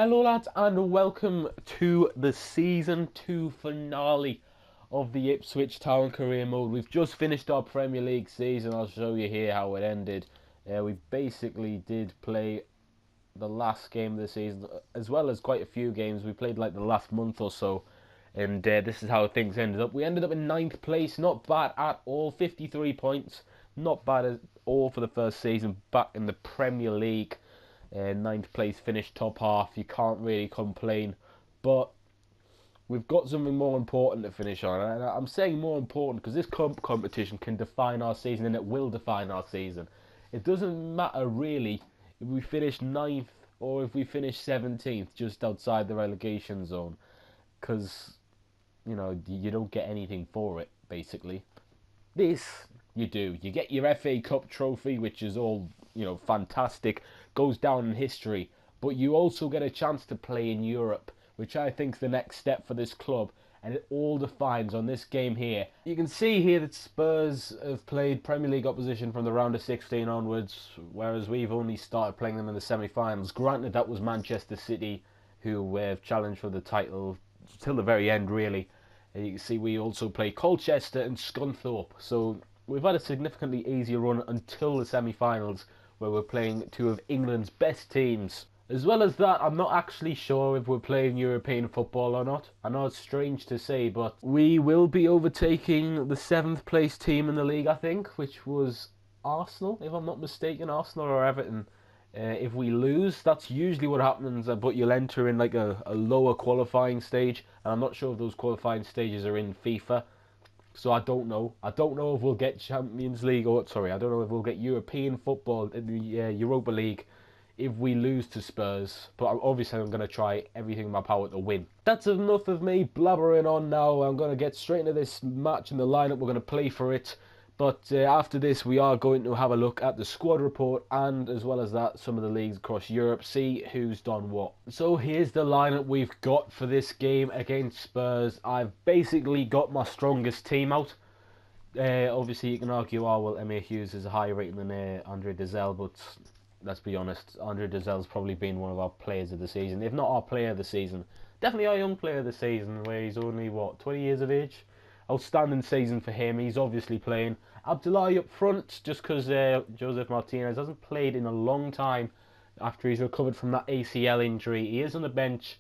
Hello lads and welcome to the Season 2 finale of the Ipswich Town Career Mode. We've just finished our Premier League season. I'll show you here how it ended. We basically did play the last game of the season as well as quite a few games. We played like the last month or so, and this is how things ended up. We ended up in 9th place, not bad at all, 53 points. Not bad at all for the first season back in the Premier League. 9th place finish, top half. You can't really complain, but we've got something more important to finish on. And I'm saying more important because this competition can define our season, and it will define our season. It doesn't matter really if we finish 9th or if we finish 17th, just outside the relegation zone, because you don't get anything for it. Basically, this you do. You get your FA Cup trophy, which is all fantastic, goes down in history, but you also get a chance to play in Europe, which I think is the next step for this club, and it all defines on this game here. You can see here that Spurs have played Premier League opposition from the round of 16 onwards, whereas we've only started playing them in the semi-finals. Granted, that was Manchester City who have challenged for the title till the very end, really. And you can see we also play Colchester and Scunthorpe, so we've had a significantly easier run until the semi-finals, where we're playing two of England's best teams. As well as that, I'm not actually sure if we're playing European football or not. I know it's strange to say, but we will be overtaking the 7th place team in the league, I think, which was Arsenal, if I'm not mistaken, Arsenal or Everton. If we lose, that's usually what happens, but you'll enter in like a lower qualifying stage, and I'm not sure if those qualifying stages are in FIFA. So I don't know. I don't know if we'll get Champions League, I don't know if we'll get European football in the Europa League if we lose to Spurs. But obviously I'm going to try everything in my power to win. That's enough of me blabbering on now. I'm going to get straight into this match and the lineup. We're going to play for it. But after this, we are going to have a look at the squad report and, as well as that, some of the leagues across Europe, see who's done what. So here's the lineup we've got for this game against Spurs. I've basically got my strongest team out. Obviously, you can argue, well, Emir Hughes is a higher rating than Andre Dezel, but let's be honest, Andre Dezel's probably been one of our players of the season, if not our player of the season. Definitely our young player of the season, where he's only, 20 years of age? Outstanding season for him. He's obviously playing. Abdullahi up front, just because Joseph Martinez hasn't played in a long time after he's recovered from that ACL injury. He is on the bench,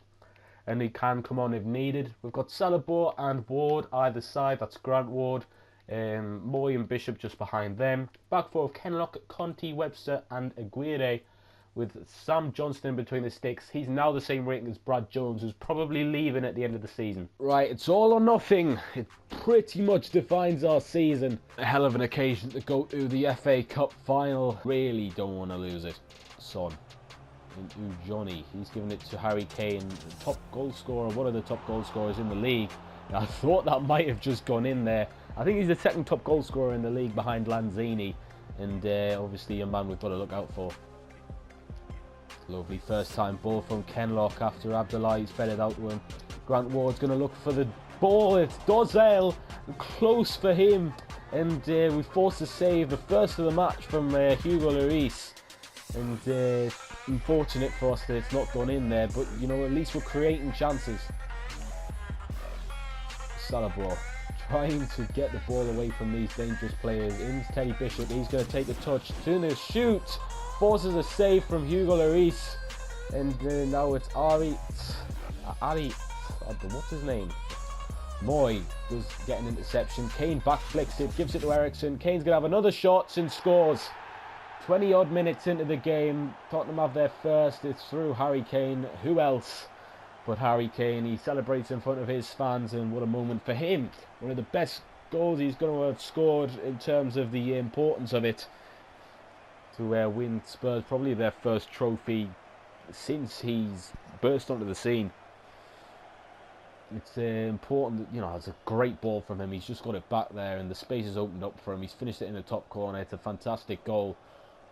and he can come on if needed. We've got Salabor and Ward either side. That's Grant Ward. Moy and Bishop just behind them. Back four of Kenlock, Conti, Webster and Aguirre, with Sam Johnston between the sticks. He's now the same rating as Brad Jones, who's probably leaving at the end of the season. Right, it's all or nothing. It pretty much defines our season. A hell of an occasion to go to the FA Cup final. Really don't want to lose it. Son. Into Johnny. He's giving it to Harry Kane, the top goal scorer, one of the top goal scorers in the league. I thought that might have just gone in there. I think he's the second top goal scorer in the league behind Lanzini, and obviously a man we've got to look out for. Lovely first time ball from Kenlock after Abdullahi's fed it out to him. Grant Ward's going to look for the ball. It's Dozel. Close for him. And we forced a save, the first of the match, from Hugo Lloris. And unfortunate for us that it's not gone in there. But, at least we're creating chances. Salabro trying to get the ball away from these dangerous players. In Teddy Bishop. He's going to take a touch. Doing a shoot. Forces a save from Hugo Lloris, and now it's Ari, what's his name? Moy does get an interception. Kane back flicks it, gives it to Ericsson. Kane's going to have another shot and scores. 20 odd minutes into the game, Tottenham have their first. It's through Harry Kane. Who else but Harry Kane? He celebrates in front of his fans, and what a moment for him. One of the best goals he's going to have scored in terms of the importance of it. To win Spurs probably their first trophy since he's burst onto the scene. It's important that, it's a great ball from him. He's just got it back there and the space is opened up for him. He's finished it in the top corner. It's a fantastic goal,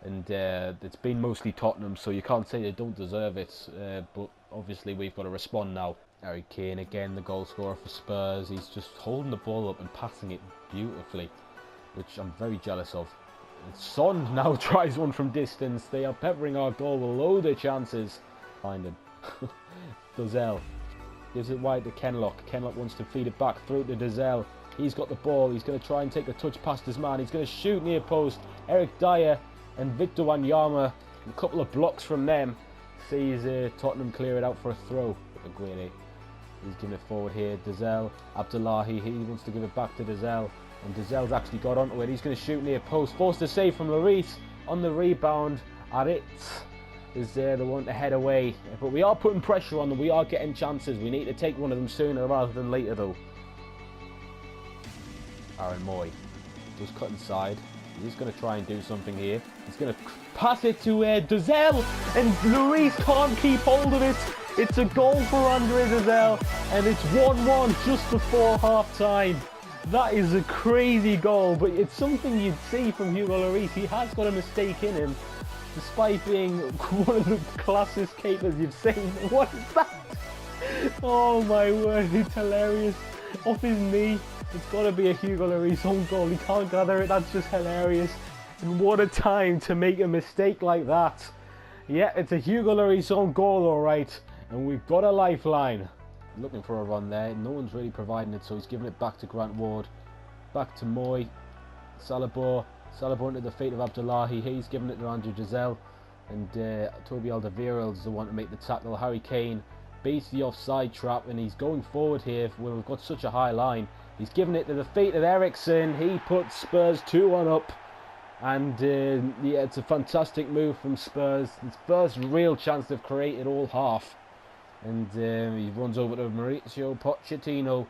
and it's been mostly Tottenham, so you can't say they don't deserve it, but obviously we've got to respond now. Harry Kane again, the goal scorer for Spurs. He's just holding the ball up and passing it beautifully, which I'm very jealous of. Son now tries one from distance. They are peppering our goal with a load of chances. Find him. Dozell gives it wide to Kenlock. Kenlock wants to feed it back through to Dozell. He's got the ball. He's going to try and take the touch past his man. He's going to shoot near post. Eric Dyer and Victor Wanyama, a couple of blocks from them, sees Tottenham clear it out for a throw. Aguirre. He's giving it forward here. Dozell, Abdullahi, he wants to give it back to Dozell. And Dozell's actually got onto it. He's going to shoot near post. Forced a save from Lloris on the rebound. Arit is there, the one to head away. But we are putting pressure on them. We are getting chances. We need to take one of them sooner rather than later, though. Aaron Moy does cut inside. He's going to try and do something here. He's going to pass it to Dozell. And Lloris can't keep hold of it. It's a goal for Andre Dozell, and it's 1-1 just before half-time. That is a crazy goal, but it's something you'd see from Hugo Lloris. He has got a mistake in him, despite being one of the classiest keepers you've seen. What is that? Oh my word, it's hilarious. Off his knee. It's got to be a Hugo Lloris own goal. He can't gather it. That's just hilarious. And what a time to make a mistake like that. Yeah, it's a Hugo Lloris own goal, all right. And we've got a lifeline. Looking for a run there. No one's really providing it, so he's giving it back to Grant Ward. Back to Moy. Salabor. Salabor into the feet of Abdullahi. He's giving it to Andrew Giselle. And Toby Alderweireld is the one to make the tackle. Harry Kane beats the offside trap, and he's going forward here when we've got such a high line. He's giving it to the feet of Ericsson. He puts Spurs 2-1 up. And yeah, it's a fantastic move from Spurs. It's first real chance they've created all half. And he runs over to Mauricio Pochettino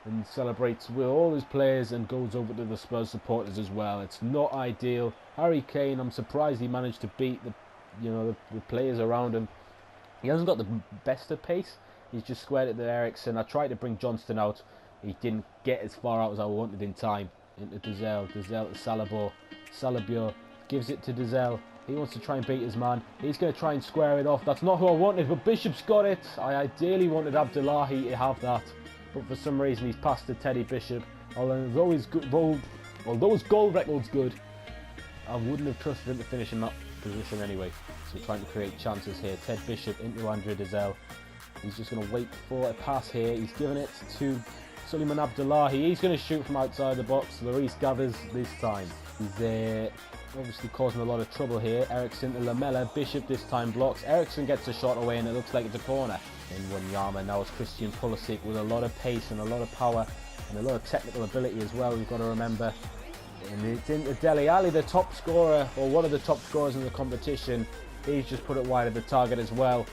and celebrates with all his players and goes over to the Spurs supporters as well. It's not ideal. Harry Kane, I'm surprised he managed to beat the players around him. He hasn't got the best of pace. He's just squared it to Ericsson. I tried to bring Johnston out. He didn't get as far out as I wanted in time. Into Dozell. Dozell to Salabor. Salabor gives it to Dozell. He wants to try and beat his man. He's going to try and square it off. That's not who I wanted, but Bishop's got it. I ideally wanted Abdullahi to have that, but for some reason he's passed to Teddy Bishop. Although his goal record's good, I wouldn't have trusted him to finish in that position anyway. So trying to create chances here. Ted Bishop into Andre Dozell. He's just going to wait for a pass here. He's giving it to Suleiman Abdullahi. He's going to shoot from outside the box. Lloris gathers this time. He's obviously causing a lot of trouble here. Ericsson to Lamella. Bishop this time blocks. Ericsson gets a shot away and it looks like it's a corner. In Wanyama now it's Christian Pulisic with a lot of pace and a lot of power and a lot of technical ability as well, we've got to remember. And it's into Dele Alli, the top scorer, or one of the top scorers in the competition. He's just put it wide of the target as well.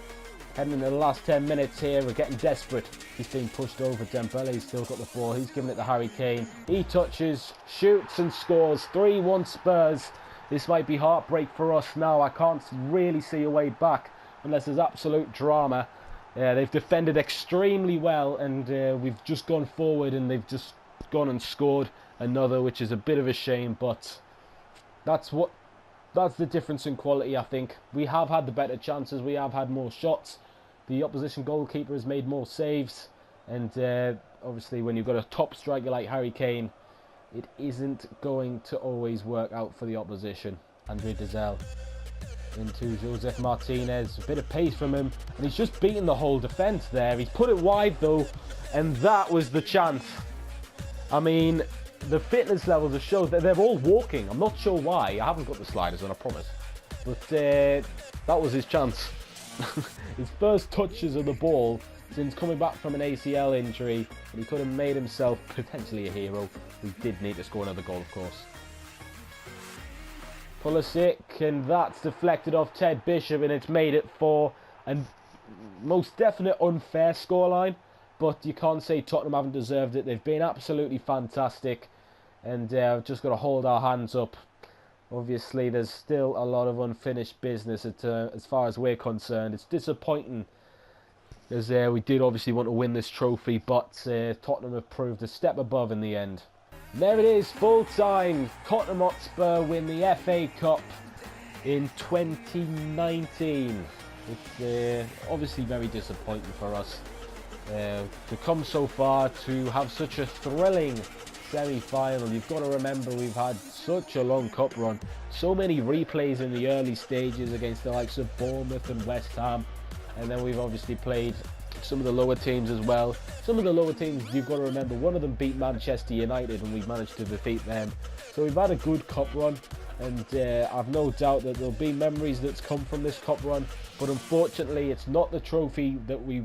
Heading into the last 10 minutes here, we're getting desperate. He's being pushed over. Dembele's still got the ball. He's giving it to Harry Kane. He touches, shoots and scores. 3-1 Spurs. This might be heartbreak for us now. I can't really see a way back unless there's absolute drama. They've defended extremely well, and we've just gone forward and they've just gone and scored another, which is a bit of a shame, but that's the difference in quality, I think. We have had the better chances. We have had more shots. The opposition goalkeeper has made more saves, and obviously when you've got a top striker like Harry Kane, it isn't going to always work out for the opposition. Andre Dozell into Joseph Martinez. A bit of pace from him, and he's just beaten the whole defence there. He's put it wide though, and that was the chance. I mean, the fitness levels have showed that they're all walking. I'm not sure why. I haven't got the sliders on, I promise. But that was his chance. His first touches of the ball since coming back from an ACL injury, and he could have made himself potentially a hero. He did need to score another goal, of course. Pulisic, and that's deflected off Ted Bishop, and it's made it for a most definite unfair scoreline. But you can't say Tottenham haven't deserved it. They've been absolutely fantastic, and we've just got to hold our hands up. Obviously, there's still a lot of unfinished business as far as we're concerned. It's disappointing, as we did obviously want to win this trophy, but Tottenham have proved a step above in the end. There it is, full time. Tottenham Hotspur win the FA Cup in 2019. It's obviously very disappointing for us to come so far, to have such a thrilling semi-final. You've got to remember we've had such a long cup run, so many replays in the early stages against the likes of Bournemouth and West Ham, and then we've obviously played some of the lower teams as well. Some of the lower teams, you've got to remember, one of them beat Manchester United and we've managed to defeat them. So we've had a good cup run, and I've no doubt that there'll be memories that's come from this cup run. But unfortunately, it's not the trophy that we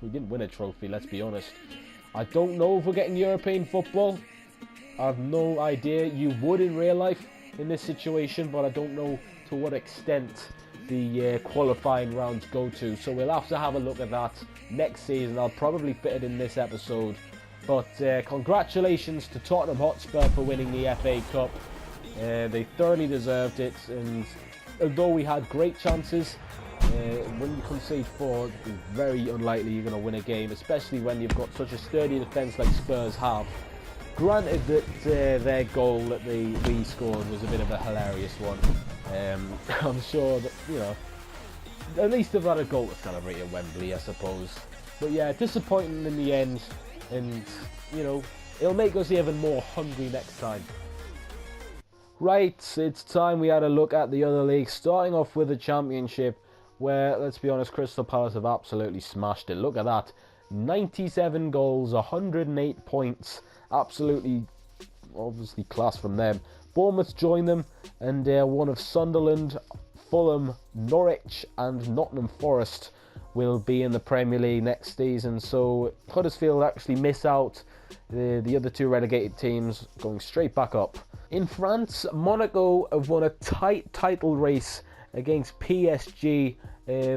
didn't win a trophy, let's be honest. I don't know if we're getting European football. I've no idea. You would in real life in this situation, but I don't know to what extent the qualifying rounds go to. So we'll have to have a look at that next season. I'll probably fit it in this episode. But congratulations to Tottenham Hotspur for winning the FA Cup. They thoroughly deserved it, and although we had great chances, when you concede 4, it's very unlikely you're going to win a game, especially when you've got such a sturdy defence like Spurs have. Granted that their goal that we scored was a bit of a hilarious one. I'm sure that, at least they've had a goal to celebrate at Wembley, I suppose. But yeah, disappointing in the end, and, it'll make us even more hungry next time. Right, it's time we had a look at the other leagues, starting off with the Championship, where, let's be honest, Crystal Palace have absolutely smashed it. Look at that. 97 goals, 108 points. Absolutely, obviously, class from them. Bournemouth joined them, and one of Sunderland, Fulham, Norwich and Nottingham Forest will be in the Premier League next season. So Huddersfield actually miss out. The other 2 relegated teams going straight back up. In France, Monaco have won a tight title race against PSG.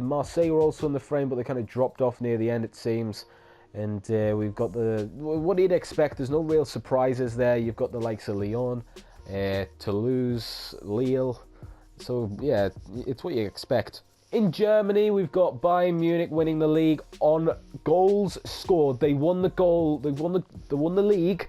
Marseille were also in the frame, but they kind of dropped off near the end, it seems. And we've got what you'd expect. There's no real surprises there. You've got the likes of Lyon, Toulouse, Lille. So yeah, it's what you expect. In Germany, we've got Bayern Munich winning the league on goals scored. They won the goal. They won the league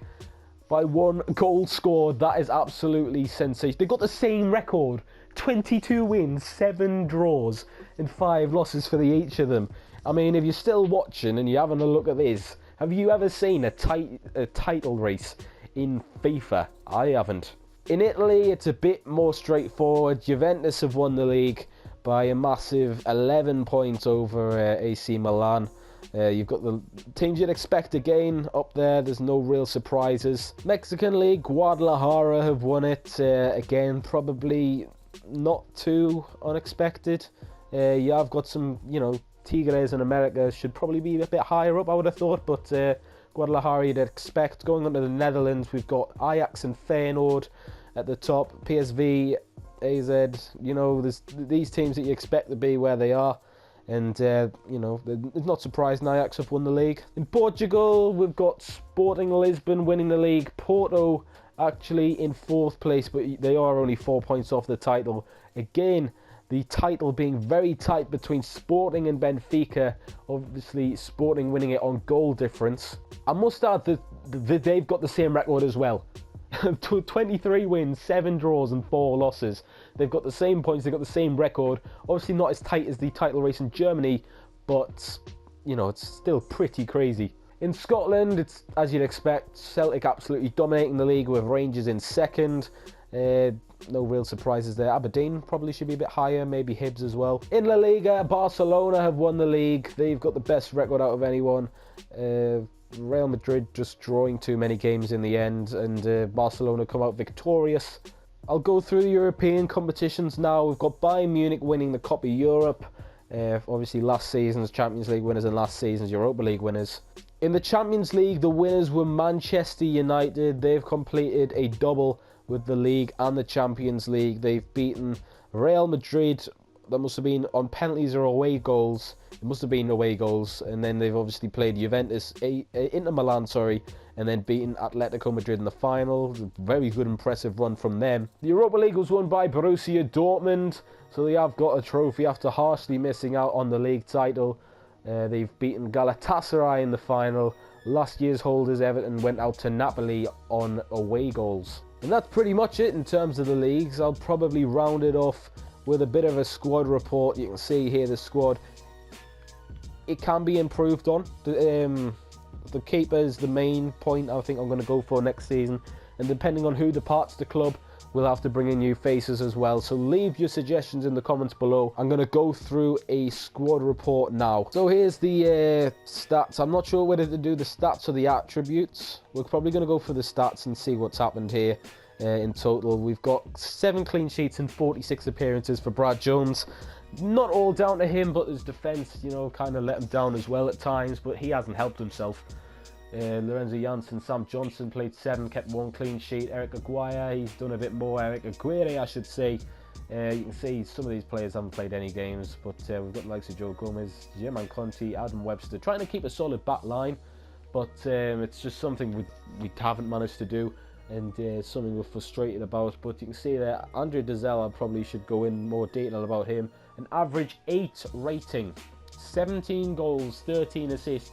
by 1 goal scored. That is absolutely sensational. They got the same record: 22 wins, 7 draws, and 5 losses for each of them. I mean, if you're still watching and you're having a look at this, have you ever seen a title race in FIFA? I haven't. In Italy, it's a bit more straightforward. Juventus have won the league by a massive 11 points over AC Milan. You've got the teams you'd expect again up there. There's no real surprises. Mexican League, Guadalajara have won it. Again, probably not too unexpected. You have got some, Tigres in America should probably be a bit higher up, I would have thought, but Guadalajara you'd expect. Going on to the Netherlands, we've got Ajax and Feyenoord at the top, PSV, AZ, there's these teams that you expect to be where they are, and, it's not surprising Ajax have won the league. In Portugal, we've got Sporting Lisbon winning the league, Porto actually in 4th place, but they are only 4 points off the title. Again, the title being very tight between Sporting and Benfica. Obviously, Sporting winning it on goal difference. I must add that they've got the same record as well. 23 wins, 7 draws and 4 losses. They've got the same points, they've got the same record. Obviously not as tight as the title race in Germany, but, it's still pretty crazy. In Scotland, it's, as you'd expect, Celtic absolutely dominating the league with Rangers in 2nd. No real surprises there. Aberdeen probably should be a bit higher, maybe Hibs as well. In La Liga, Barcelona have won the league. They've got the best record out of anyone. Real Madrid just drawing too many games in the end, and Barcelona come out victorious. I'll go through the European competitions now. We've got Bayern Munich winning the Copa Europe. Obviously last season's Champions League winners and last season's Europa League winners. In the Champions League, the winners were Manchester United. They've completed a double with the league and the Champions League. They've beaten Real Madrid. That must have been on penalties or away goals. It must have been away goals. And then they've obviously played Juventus, Inter Milan, and then beaten Atletico Madrid in the final. Very good, impressive run from them. The Europa League was won by Borussia Dortmund, so they have got a trophy after harshly missing out on the league title. They've beaten Galatasaray in the final. Last year's holders, Everton, went out to Napoli on away goals. And that's pretty much it in terms of the leagues. I'll probably round it off with a bit of a squad report. You can see here the squad. It can be improved on. The keeper is the main point I think I'm going to go for next season. And depending on who departs the club, we'll have to bring in new faces as well. So leave your suggestions in the comments below. I'm going to go through a squad report now. So here's the stats. I'm not sure whether to do the stats or the attributes. We're probably going to go for the stats and see what's happened here. In total, we've got 7 clean sheets and 46 appearances for Brad Jones. Not all down to him, but his defence, you know, kind of let him down as well at times, but he hasn't helped himself. Lorenzo Janssen, Sam Johnson played 7, kept 1 clean sheet. Eric Aguirre, he's done a bit more. Eric Aguirre, I should say. You can see some of these players haven't played any games, but we've got the likes of Joe Gomez, German Conti, Adam Webster, trying to keep a solid back line, but it's just something we haven't managed to do. And something we're frustrated about, but you can see that Andre Dazelle, I probably should go in more detail about him. An average 8 rating, 17 goals, 13 assists.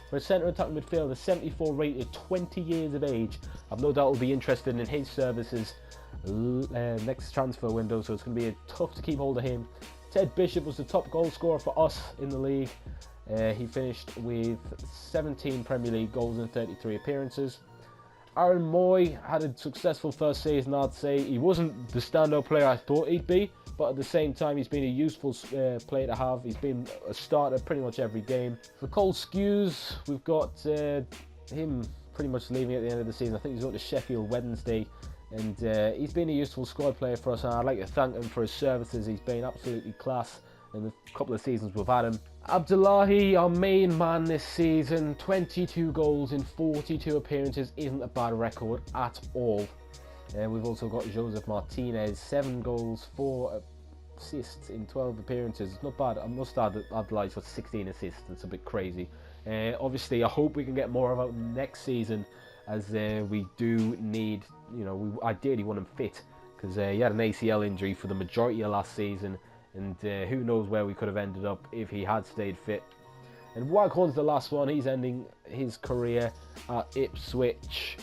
For a centre attacking midfielder, 74 rated, 20 years of age. I've no doubt will be interested in his services next transfer window, so it's going to be tough to keep hold of him. Ted Bishop was the top goal scorer for us in the league. He finished with 17 Premier League goals in 33 appearances. Aaron Moy had a successful first season, I'd say. He wasn't the standout player I thought he'd be, but at the same time, he's been a useful player to have. He's been a starter pretty much every game. For Cole Skews, we've got him pretty much leaving at the end of the season. I think he's going to Sheffield Wednesday, and he's been a useful squad player for us, and I'd like to thank him for his services. He's been absolutely class in the couple of seasons we've had him. Abdullahi, our main man this season, 22 goals in 42 appearances isn't a bad record at all. We've also got Joseph Martinez, 7 goals, 4 assists in 12 appearances. It's not bad. I must add that Abdullahi's got 16 assists. That's a bit crazy. Obviously, I hope we can get more about next season, as we do need, you know, we ideally want him fit, because he had an ACL injury for the majority of last season. And who knows where we could have ended up if he had stayed fit. And Waghorn's the last one. He's ending his career at Ipswich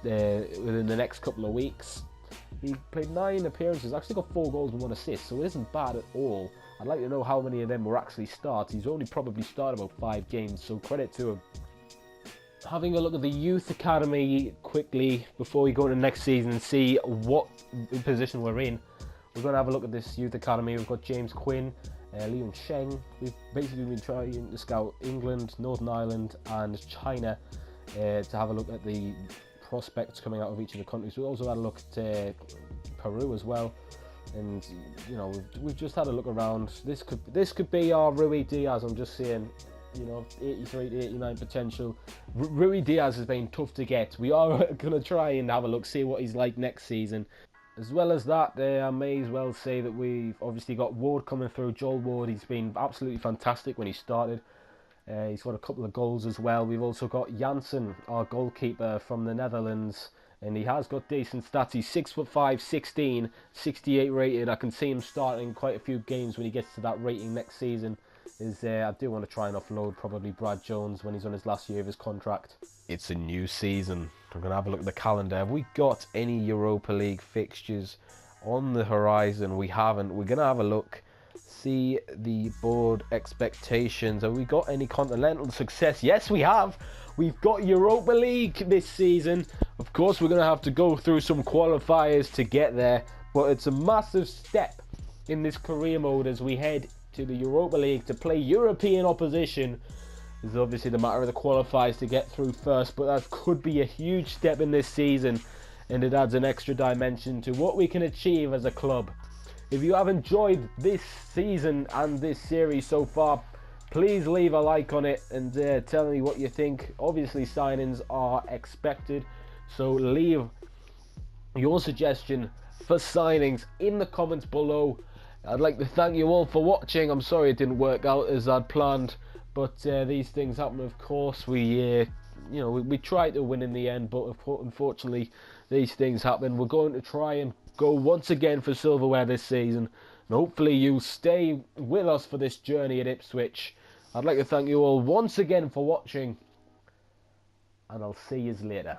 within the next couple of weeks. He played 9 appearances, actually got 4 goals and 1 assist, so it isn't bad at all. I'd like to know how many of them were actually starts. He's only probably started about 5 games, so credit to him. Having a look at the youth academy quickly before we go into next season and see what position we're in. We're going to have a look at this youth academy. We've got James Quinn, Leon Sheng. We've basically been trying to scout England, Northern Ireland and China to have a look at the prospects coming out of each of the countries. We also had a look at Peru as well. And, you know, we've just had a look around. This could be our Rui Diaz. I'm just saying, you know, 83 to 89 potential. Rui Diaz has been tough to get. We are going to try and have a look, see what he's like next season. As well as that, I may as well say that we've obviously got Ward coming through. Joel Ward, he's been absolutely fantastic when he started. He's got a couple of goals as well. We've also got Janssen, our goalkeeper from the Netherlands, and he has got decent stats. He's 6'5", 16, 68 rated. I can see him starting quite a few games when he gets to that rating next season. I do want to try and offload probably Brad Jones when he's on his last year of his contract. It's a new season. I'm going to have a look at the calendar. Have we got any Europa League fixtures on the horizon? We haven't. We're going to have a look, see the board expectations. Have we got any continental success? Yes, we have. We've got Europa League this season. Of course, we're going to have to go through some qualifiers to get there, but it's a massive step in this career mode as we head to the Europa League to play European opposition. It's obviously the matter of the qualifiers to get through first, but that could be a huge step in this season, and it adds an extra dimension to what we can achieve as a club. If you have enjoyed this season and this series so far, please leave a like on it and tell me what you think. Obviously, signings are expected, so leave your suggestion for signings in the comments below. I'd like to thank you all for watching. I'm sorry it didn't work out as I'd planned, but these things happen, of course. We tried to win in the end, but unfortunately these things happen. We're going to try and go once again for silverware this season, and hopefully you stay with us for this journey at Ipswich. I'd like to thank you all once again for watching, and I'll see you later.